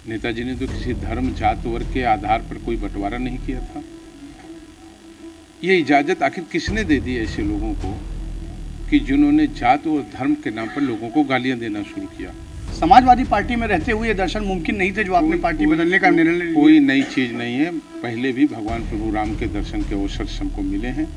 नेताजी ने तो किसी धर्म जात वर्ग के आधार पर कोई बंटवारा नहीं किया था। ये इजाज़त आखिर किसने दे दी ऐसे लोगों को कि जिन्होंने जात और धर्म के नाम पर लोगों को गालियां देना शुरू किया। समाजवादी पार्टी में रहते हुए ये दर्शन मुमकिन नहीं थे जो आपने पार्टी बदलने का निर्णय लिया। कोई नई चीज़ नहीं है। पहले भी भगवान प्रभु राम के दर्शन के अवसर हमको मिले हैं।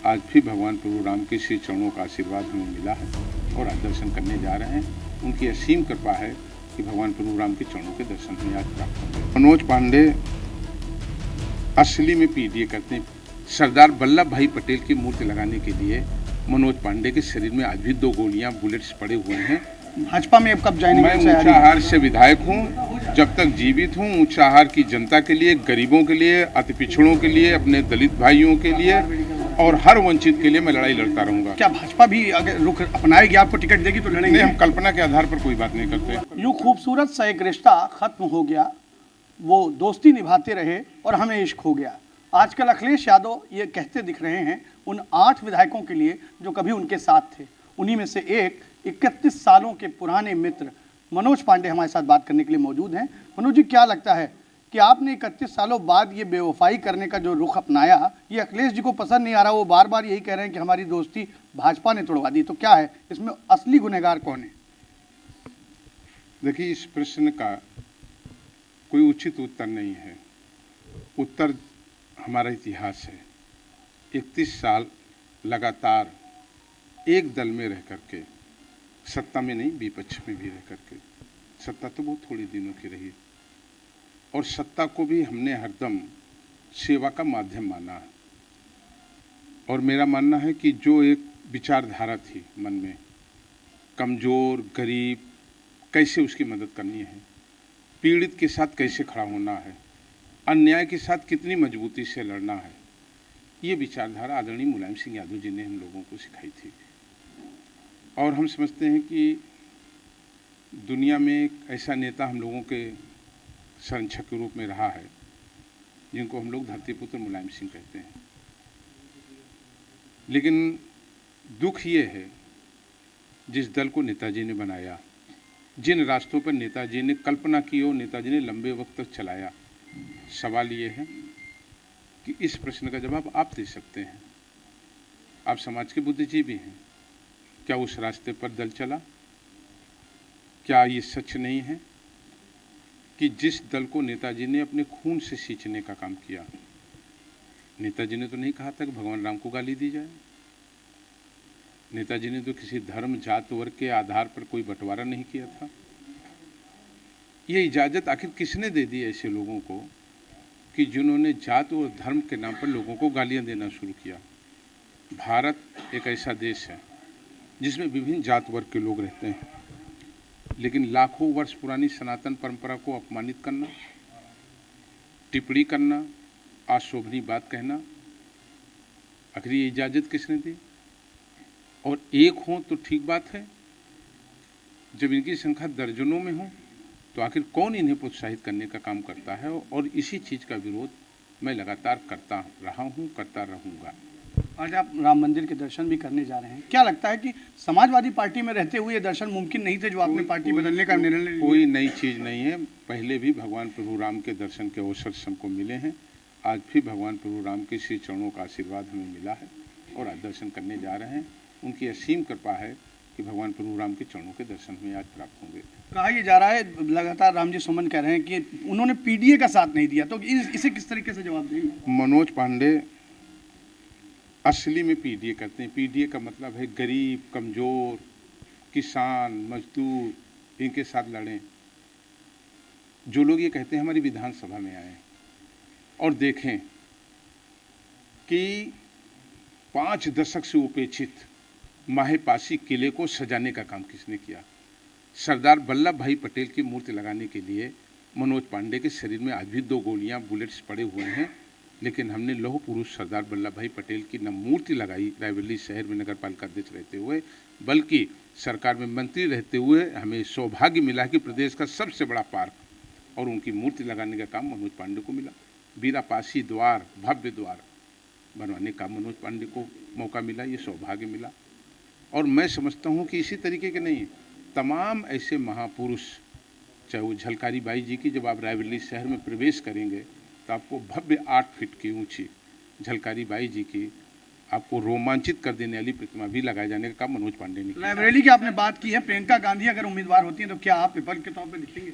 आज भी भगवान प्रभु राम के श्री चरणों का आशीर्वाद हमें मिला है और आज दर्शन करने जा रहे हैं। उनकी असीम कृपा है कि भगवान प्रभु राम के चरणों के दर्शन हमें आज प्राप्त होंगे। मनोज पांडे असली में पीडीए करते हैं। सरदार वल्लभ भाई पटेल की मूर्ति लगाने के लिए मनोज पांडे के शरीर में आज भी 2 गोलियां बुलेट्स पड़े हुए हैं। भाजपा में अब कब जाएंगे? मैं ऊंचाहार से विधायक हूं। जब तक जीवित हूं ऊंचाहार की जनता के लिए, गरीबों के लिए, अति पिछड़ों के लिए, अपने दलित भाइयों के लिए और हर वंचित के लिए मैं लड़ाई लड़ता रहूंगा। क्या भाजपा भी अगर रुख अपनाएगी, आपको टिकट देगी तो लड़ेंगे? हम कल्पना के आधार पर कोई बात नहीं करते। यूं खूबसूरत सा एक रिश्ता खत्म हो गया, वो दोस्ती निभाते रहे और हमें इश्क हो गया। आजकल अखिलेश यादव ये कहते दिख रहे हैं उन 8 विधायकों के लिए जो कभी उनके साथ थे। उन्हीं में से एक 31 सालों के पुराने मित्र मनोज पांडे हमारे साथ बात करने के लिए मौजूद हैं। मनोज जी, क्या लगता है कि आपने 31 सालों बाद ये बेवफाई करने का जो रुख अपनाया, ये अखिलेश जी को पसंद नहीं आ रहा? वो बार बार यही कह रहे हैं कि हमारी दोस्ती भाजपा ने तोड़वा दी। तो क्या है इसमें असली गुनहगार कौन है? देखिए, इस प्रश्न का कोई उचित उत्तर नहीं है। उत्तर हमारा इतिहास है। 31 साल लगातार एक दल में रह करके, सत्ता में नहीं विपक्ष में भी रह करके, सत्ता तो बहुत थोड़ी दिनों की रही और सत्ता को भी हमने हरदम सेवा का माध्यम माना है। और मेरा मानना है कि जो एक विचारधारा थी मन में, कमज़ोर गरीब कैसे उसकी मदद करनी है, पीड़ित के साथ कैसे खड़ा होना है, अन्याय के साथ कितनी मजबूती से लड़ना है, ये विचारधारा आदरणीय मुलायम सिंह यादव जी ने हम लोगों को सिखाई थी। और हम समझते हैं कि दुनिया में एक ऐसा नेता हम लोगों के संरक्षक के रूप में रहा है जिनको हम लोग धरतीपुत्र मुलायम सिंह कहते हैं। लेकिन दुख ये है, जिस दल को नेताजी ने बनाया, जिन रास्तों पर नेताजी ने कल्पना की और नेताजी ने लंबे वक्त तक चलाया, सवाल ये है कि इस प्रश्न का जवाब आप दे सकते हैं। आप समाज के बुद्धिजीवी हैं। क्या उस रास्ते पर दल चला? क्या ये सच नहीं है कि जिस दल को नेताजी ने अपने खून से सींचने का काम किया, नेताजी ने तो नहीं कहा था कि भगवान राम को गाली दी जाए। नेताजी ने तो किसी धर्म जात वर्ग के आधार पर कोई बंटवारा नहीं किया था। ये इजाज़त आखिर किसने दे दी ऐसे लोगों को कि जिन्होंने जात और धर्म के नाम पर लोगों को गालियां देना शुरू किया? भारत एक ऐसा देश है जिसमें विभिन्न जात वर्ग के लोग रहते हैं, लेकिन लाखों वर्ष पुरानी सनातन परंपरा को अपमानित करना, टिप्पणी करना, अशोभनीय बात कहना, आखिर ये इजाज़त किसने दी? और एक हो तो ठीक बात है, जब इनकी संख्या दर्जनों में हो तो आखिर कौन इन्हें प्रोत्साहित करने का काम करता है? और इसी चीज़ का विरोध मैं लगातार करता रहा हूँ, करता रहूँगा। आज आप राम मंदिर के दर्शन भी करने जा रहे हैं। क्या लगता है कि समाजवादी पार्टी में रहते हुए ये दर्शन मुमकिन नहीं थे जो आपने पार्टी बदलने का निर्णय लिया? कोई नई चीज़ नहीं है। पहले भी भगवान प्रभु राम के दर्शन के अवसर हमको मिले हैं। आज भी भगवान प्रभु राम के श्री चरणों का आशीर्वाद हमें मिला है और आज दर्शन करने जा रहे हैं। उनकी असीम कृपा है कि भगवान प्रभु राम के चरणों के दर्शन हमें आज प्राप्त होंगे। कहा यह जा रहा है, लगातार रामजी सुमन कह रहे हैं कि उन्होंने पीडीए का साथ नहीं दिया, तो इसे किस तरीके से जवाब देंगे? मनोज पांडे असली में पीडीए करते हैं। पीडीए का मतलब है गरीब, कमज़ोर, किसान, मजदूर, इनके साथ लड़ें। जो लोग ये कहते हैं हमारी विधानसभा में आए और देखें कि 5 दशक से उपेक्षित माहेपासी किले को सजाने का काम किसने किया। सरदार वल्लभ भाई पटेल की मूर्ति लगाने के लिए मनोज पांडे के शरीर में आज भी 2 गोलियां बुलेट्स पड़े हुए हैं, लेकिन हमने लौह पुरुष सरदार वल्लभ भाई पटेल की न मूर्ति लगाई रायबरेली शहर में नगर पालिका अध्यक्ष रहते हुए, बल्कि सरकार में मंत्री रहते हुए हमें सौभाग्य मिला कि प्रदेश का सबसे बड़ा पार्क और उनकी मूर्ति लगाने का काम मनोज पांडे को मिला। बीरापासी द्वार, भव्य द्वार बनवाने का मनोज पांडे को मौका मिला, ये सौभाग्य मिला। और मैं समझता हूँ कि इसी तरीके के नहीं, तमाम ऐसे महापुरुष चाहे वो झलकारी बाई जी की, जब आप रायबरेली शहर में प्रवेश करेंगे तो आपको भव्य 8 फीट की ऊंची झलकारी बाई जी की आपको रोमांचित कर देने वाली प्रतिमा भी लगाए जाने का काम मनोज पांडे ने किया। रायबरेली की आपने बात की है, प्रियंका गांधी अगर उम्मीदवार होती हैं तो क्या आप विकल्प के तौर पर दिखेंगे?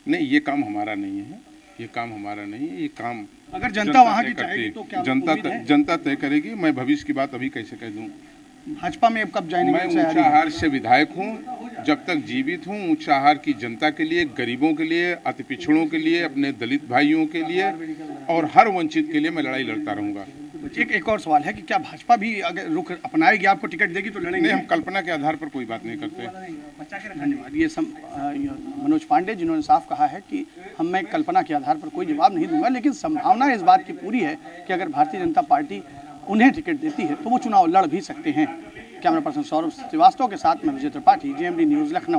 नहीं, ये काम हमारा नहीं है, ये काम हमारा नहीं है, ये काम अगर जनता वहां की तय चाहेगी करती तो है। क्या उम्मीद है? जनता तय करेगी। मैं भविष्य की बात अभी कैसे कह दूं? भाजपा में कब जाएंगे? मैं ऊंचाहार से विधायक हूं, जब तक जीवित हूं ऊंचाहार की जनता के लिए, गरीबों के लिए, अति पिछड़ों के लिए, अपने दलित भाइयों के लिए और हर वंचित के लिए मैं लड़ाई लड़ता रहूंगा। एक और सवाल है कि क्या भाजपा भी अगर रुख अपनाएगी, आपको टिकट देगी तो लड़ेंगे? नहीं, हम कल्पना के आधार पर कोई बात नहीं करते। धन्यवाद। ये मनोज पांडे जिन्होंने साफ कहा है कि मैं कल्पना के आधार पर कोई जवाब नहीं दूंगा, लेकिन संभावना इस बात की पूरी है कि अगर भारतीय जनता पार्टी उन्हें टिकट देती है तो वो चुनाव लड़ भी सकते हैं। कैमरा पर्सन सौरभ श्रीवास्तव के साथ मैं विजय त्रिपाठी, JMD न्यूज़, लखनऊ।